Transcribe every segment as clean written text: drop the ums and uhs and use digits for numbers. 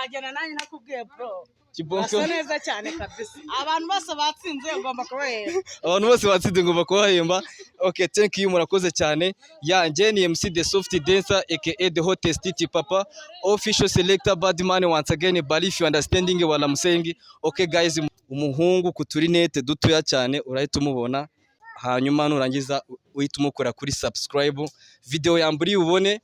wagena nanjye nakubwiye bro. Kibonke Asa neza cyane kabisa. Abantu bose batsinze ngomba kubahemba. abantu bose batsinze ngomba kubahemba. Okay, thank you, murakoze cyane. Ya nje ni MC the Soft Dancer aka the hottest Titi Papa, official selector Badman once again, but if you understanding what I'm saying. Okay guys, umuhungu kuturi net dutoya cyane urahita umubona, hanyuma nurangiza uhita umukora kuri subscribe. Video yamburi ubone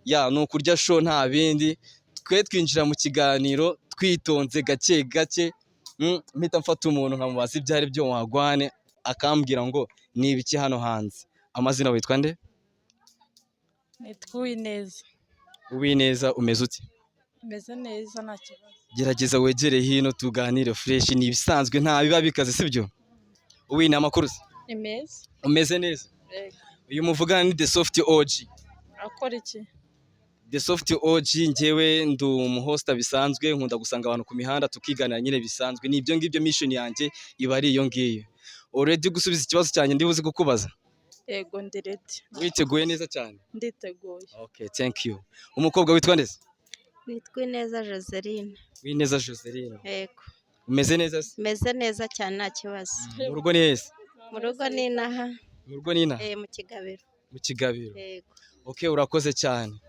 ya nukurya show nta bindi. Twe twinjira mu kiganiro twitonze gake gake, mpita mfata umuntu nkamubaza ibyari byo wagwane akambwira ngo ni ibiki hano hanze. Amazina witwa nde? Nitwa Uwineza. Uwineza, umeze uti? Meze neza nta kibazo. Gerageza wegere hino tuganire fresh, ni ibisanzwe nta biba bikaze sibyo? Uwina amakuru se? Imeze. Umeze neza? Yego. Uyu muvugana ni The Soft OG. Akora iki? The Soft OG njyewe ndi umuhosta bisanzwe, nkunda gusanga abantu ku mihanda tukiganira nyine bisanzwe. Ni ibyo ngibyo mission yanjye iba ari iyo ngiyo. Already gusubiza ikibazo cyanjye ndibuze kukubaza. Yego ndi ready. Witeguye neza cyane? Nditeguye. Okay, thank you. Umukobwa witwa nde? Witwa Ineza Joseline. Wineza Joseline. Yego. Umeze neza se? Meze neza cyane nta kibazo. Mu rugo ni hese? Mu rugo ni inaha. Mu rugo ni inaha? Mu Kigabiro. Mu Kigabiro. Yego. Okay, urakoze cyane.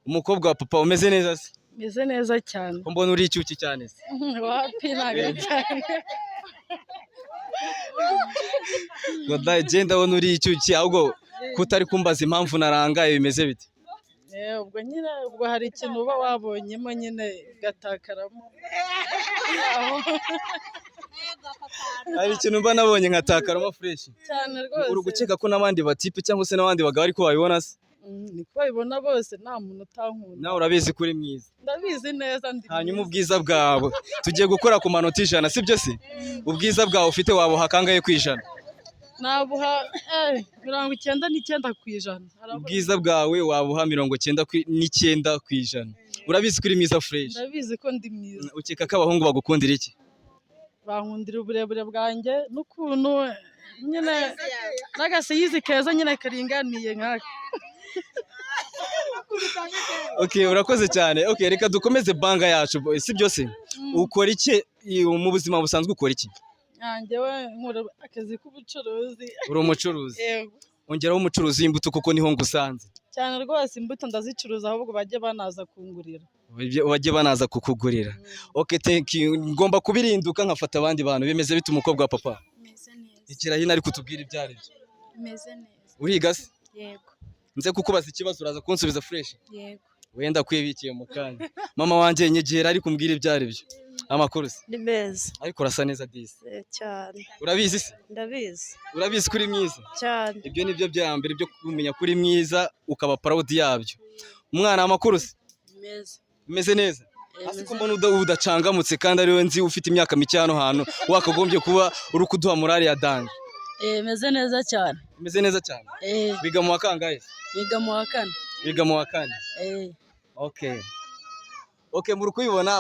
Umukobwa wa papa umeze neza se? Meze neza cyane. Ko mbona uri icyuki cyane se? Wapi ntabwo cyane. Godaye genda wona uri icyuki, ahubwo kutari kumbaza impamvu narangaye bimeze bite? Ubwo nyine ubwo hari ikintu uba wabonyemo nyine gatakaramo. Hari ikintu mba nabonye nkatakaramo fresh. Cyane rwose. Uri gukeka ko n'abandi batipe cyangwa se n'abandi bagabo ariko babibona se? Niko babibona bose, nta muntu utankunda. Nawe urabizi kuri mwiza. Ndabizi neza ndi. Hanyuma ubwiza bwawe tugiye gukora ku manota 100 sibyo se? Ubwiza bwawe ufite wabuha kangahe ku 100? Nabuha 99 ku 100. Ubwiza bwawe wabuha 99 ku 100. Urabizi kuri mwiza fresh? Ndabizi ko ndi mwiza. Ukeka ko abahungu bagukundira iki? Bankundira uburebure bwanjye n'ukuntu nyine n'agasiyizi keza nyine karinganiye nkaka. Okay, urakoze cyane. Okay, reka dukomeze banga yacu sibyo se? Ukora iki mu buzima busanzwe, ukora iki? Njyewe nkora akazi k'ubucuruzi. Uri umucuruzi? Yego. Ongeraho umucuruzi w'imbuto kuko niho ngusanze. Cyane rwose imbuto ndazicuruza ahubwo bajye banaza kungurira. Bajye banaza kukugurira. Okay, thank you. Ngomba kubirinduka nkafata abandi bantu. Bimeze bite umukobwa wa papa? Meze neza. Ikira hino ari kutubwira ibyari byo. Meze neza. Uriga se? Yego. Nze kukubaza ikibazo uraza kunsubiza fresh. Yego. Wenda kwibikiye mu kanya. Mama wanje nyegera ari kumbwira ibyari byo. Amakuru se? Ni meza. Ariko urasa neza disi. Cyane. Urabizi se? Ndabizi. Urabizi kuri mwiza? Cyane. Ibyo nibyo bya mbere byo kumenya kuri mwiza ukaba proud yabyo. Umwana amakuru se? Meza. Umeze neza? Asiko mbona udacangamutse kandi ariwe nzi ufite imyaka mike hano hantu wakagombye kuba uri kuduha morale ya danje. Meze neza cyane. Umeze neza cyane? Biga mu wakangahe? Biga mu wa 4. Biga mu wa 4. Okay. Okay, muri kubibona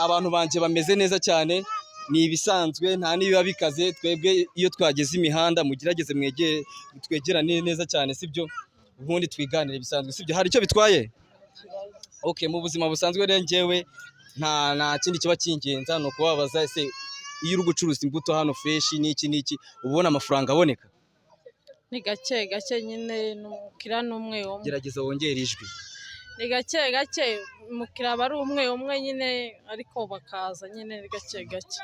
abantu banje bameze neza cyane, ni ibisanzwe nta nibiba bikaze. Twebwe iyo twageze imihanda mugerageze mwegere twegerane neza cyane sibyo? Ubundi twiganire bisanzwe sibyo? Hari icyo bitwaye? Okay, mu buzima busanzwe rero njyewe nta kindi kiba kingenza no kubabaza ese iyo uri gucuruza imbuto hano fresh niki ubona amafaranga aboneka? Ni gake gake nyine n'umukira n'umwe umwe. Gerageza wongere ijwi. Ni gake gake umukira bari umwe nyine ariko bakaza nyine gake gake.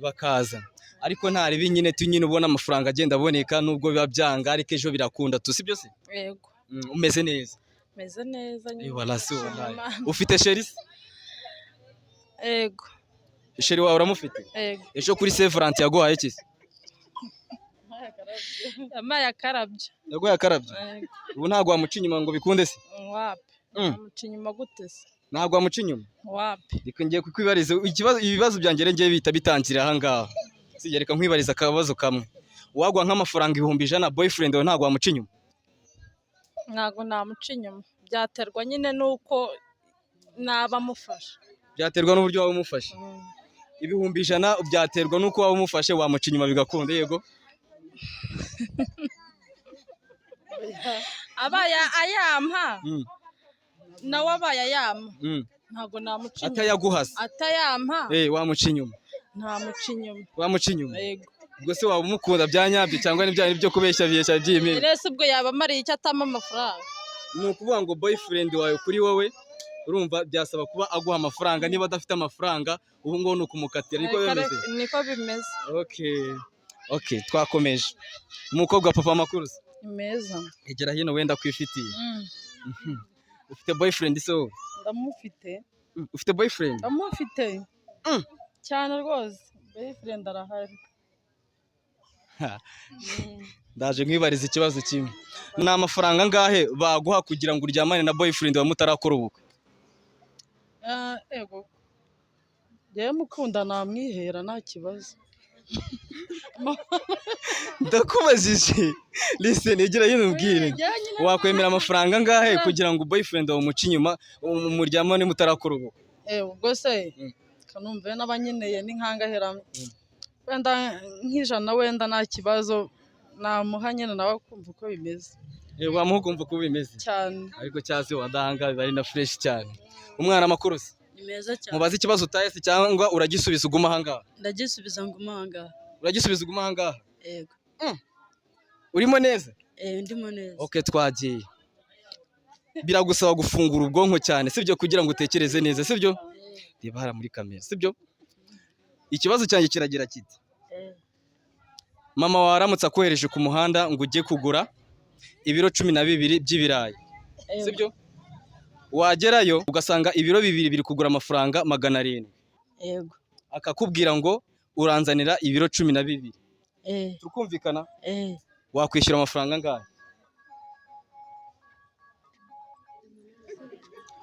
Bakaza. Ariko ntaribi nyine nyine ubona amafaranga agenda aboneka nubwo biba byanga ariko ejo birakunda tu sibyo se? Yego. Umeze neza? Meze neza nyine. Wala se wallahi. Ufite sheri? Yego. Sheri wawe uramufite? Yego. Ejo kuri Saint Valentin yaguhaye iki? Yamaye akarabye. Yaguhaye akarabye? Ubu ntago wamuca inyuma ngo bikunde se? Wapi? Wamuca inyuma gute se? Ntago wamuca inyuma? Wapi? Reka ngiye kukwibariza ibibazo byanjye ngiye bita bitangirira aha ngaha. Sijya reka nkwibariza akabazo kamwe. Wagwa nk'amafaranga 100 boyfriend wawe ntago wamuca inyuma? Ntago namuca inyuma. Byaterwa nyine nuko naba mufasha. Byaterwa n'uburyo waba umufashe. 100 byaterwa nuko waba umufashe wamuca inyuma bigakunda yego. Abaya ayampa. Nawe abaya ayampa. ntabwo namuca inyuma atayaguhasa atayampa wamuca inyuma ntamuca inyuma wamuca inyuma yego ubwo se waba umukunda bya nyabyo cyangwa n'ibyanyu byo kubeshya by'imena rese ubwo yaba amariye icyo atama amafaranga ni ukuvuga ngo boyfriend wawe kuri wowe urumva byasaba kuba aguha amafaranga niba adafite amafaranga ubu ngubu ni ukumukatira niko bimeze okay twakomeje umukobwa papa amakuru meza egera hino wenda kwifitiye ufite boyfriend se wowe ndamufite ufite boyfriend ndamufite cyane rwose boyfriend arahari ndaje nkwibariza ikibazo kimwe ni amafaranga angahe baguha kugira ngo uryamane na boyfriend wa mutarakora ubukwe ego yewe mukunda namwihera nta kibazo ndakubajije listen egera hino umbwire wakwemera amafaranga angahe kugira ngo boyfriend wawe umuce inyuma umuryamane mutarakora ubukwe ubwo se kanumve n'abanyeneye n'inkangahera wenda nk'ijana wenda nta kibazo namuha nyine nawe kumva uko bimeze wamuha ukumva uko bimeze cyane ariko cyase wadahanga biba ari na fresh cyane umwana amakuru se ni meza cyane mubaze ikibazo utayese cyangwa uragisubiza uguma ahangaha ndagisubiza nguma ahangaha uragisubiza uguma ahangaha yego urimo neza ndimo neza okay twagiye biragusaba gufungura ubwonko cyane sibyo kugira ngo utekereze neza sibyo reba hara muri kamera sibyo ikibazo cyanjye kiragira kiti mama waramutse akohereje ku muhanda ngo ujye kugura ibiro 12 by'ibirayi sibyo wagerayo ugasanga ibiro 2 biri kugura amafaranga 700 yego akakubwira ngo uranzanira ibiro 12 tukumvikana wakwishyura amafaranga angahe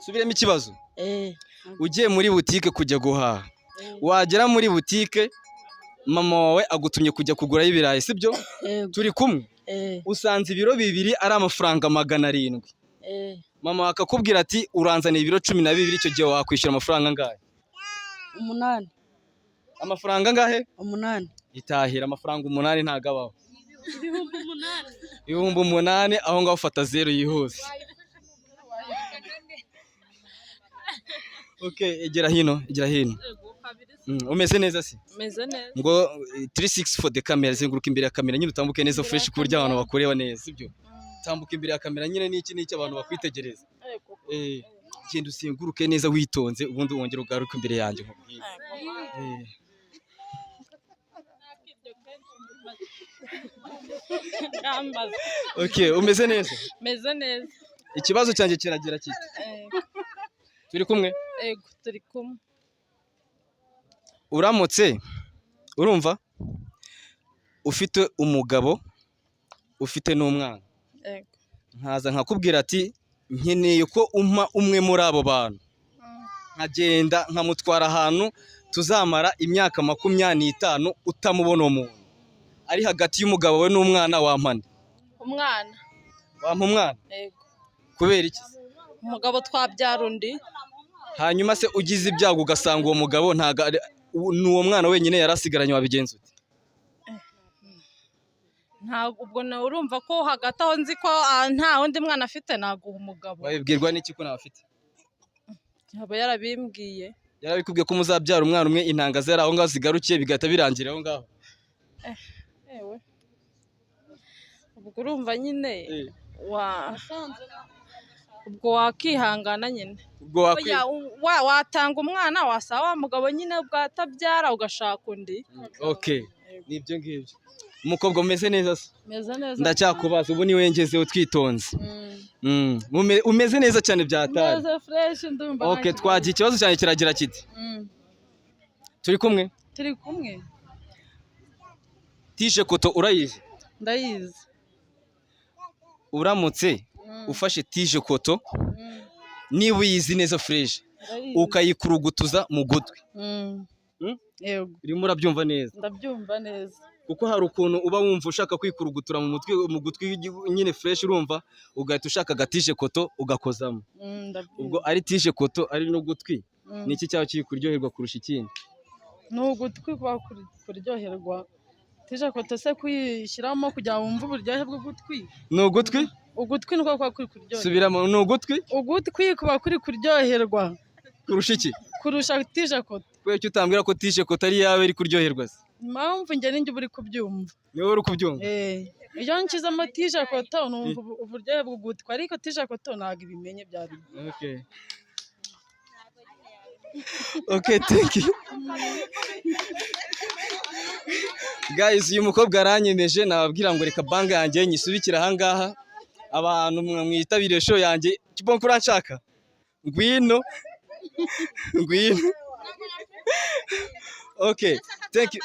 subiremo ikibazo ugiye muri butike kujya guhaha wagera muri butike mama wawe agutumye kujya kugura ibirayi sibyo turi kumwe usanze ibiro 2 ari amafaranga 700 mama akakubwira ati uranzaniye ibiro 12 icyo gihe wakwishyura amafaranga angahe 8 amafaranga angahe 8 itahira amafaranga 8 ntagabaho ibihumbi 8 aho ngaho ufata 0 yihuse okay egera hino umeze neza se meze neza ngo 36 for the camera zenguruka imbere ya kamera nyine utambuke neza fresh ku buryo abantu bakureba neza sibyo tambuka imbere ya kamera nyine n'iki abantu bakwitegereza genda usenguruke neza witonze ubundi wongera ugaruka imbere yanjye nkubwire okay umeze neza meze neza ikibazo cyanjye kiragira kiti turi kumwe ego turi kumwe uramutse urumva ufite umugabo ufite n'umwana nkaza nkakubwira ati nkeneye ko umpa umwe muri abo bantu nkagenda nkamutwara ahantu tuzamara imyaka 25 utamubona umuntu ari hagati y'umugabo we n'umwana wampane umwana wampa umwana yego kubera iki umugabo twabyara undi hanyuma se ugize ibyago ugasanga uwo mugabo ntaga n'uwo mwana wenyine yarasigaranye wabigenza ute ntabwo ubwo urumva ko hagati aho nzi ko nta wundi mwana afite naguha umugabo wabibwirwa n'iki ko nafite yaba yarabimbwiye yarabikubwiye ko muzabyara umwana umwe intanga zera aho ngaho zigarukiye bigahita birangira aho ngaho ewe ubwo urumva nyine ubwo wakihangana nyine ubwo watanga umwana wasaba wa mugabo nyine bwatabyara ugashaka undi okay nibyo ngibyo umukobwa umeze neza se meze neza ndacyakubaza ubu ni wengeze utwitonze umeze neza cyane byatari meze fresh ndumva okay twagiye ikibazo cyane kiragira kiti turi kumwe tije koto urayizi ndayizi uramutse ufashe tije koto niba uyizi neza fresh ukayikurugutuza mu gutwi yego urimo urabyumva neza ndabyumva neza kuko hari ukuntu uba wumva ushaka kwikurugutura mu gutwi nyine fresh urumva ugahita ushaka agatije koto ugakozamo ubwo ari tije koto ari no gutwi niki cyaho kiri kuryoherwa kurusha ikindi n'ugutwi kwa kuryoherwa tije koto se kuyishyiramo kugira ngo wumve uburyohe bw'ugutwi n'ugutwi ugutwi niko kwa kuri kuryoherwa subiramo n'ugutwi ugutwi kuba kuri kuryoherwa kurusha iki kurusha t-shirt. kubera icyo utambwira ko t-shirt ari yawe iri kuryoherwa se Impamvu njye ninjye uri kubyumva. niwe uri kubyumva Iyo nshizemo t-shirt numva uburyohe bw'ugutwi ariko t-shirt ntabwo ibimenye byari. Okay, thank you. Guys, uyu mukobwa aranyemeje nababwira ngo reka banga yanjye nyisubikira aha ngaha. Abantu mwitabire show yanjye. Kibonko uranshaka? Ngwino. Ngwino. Okay, thank you.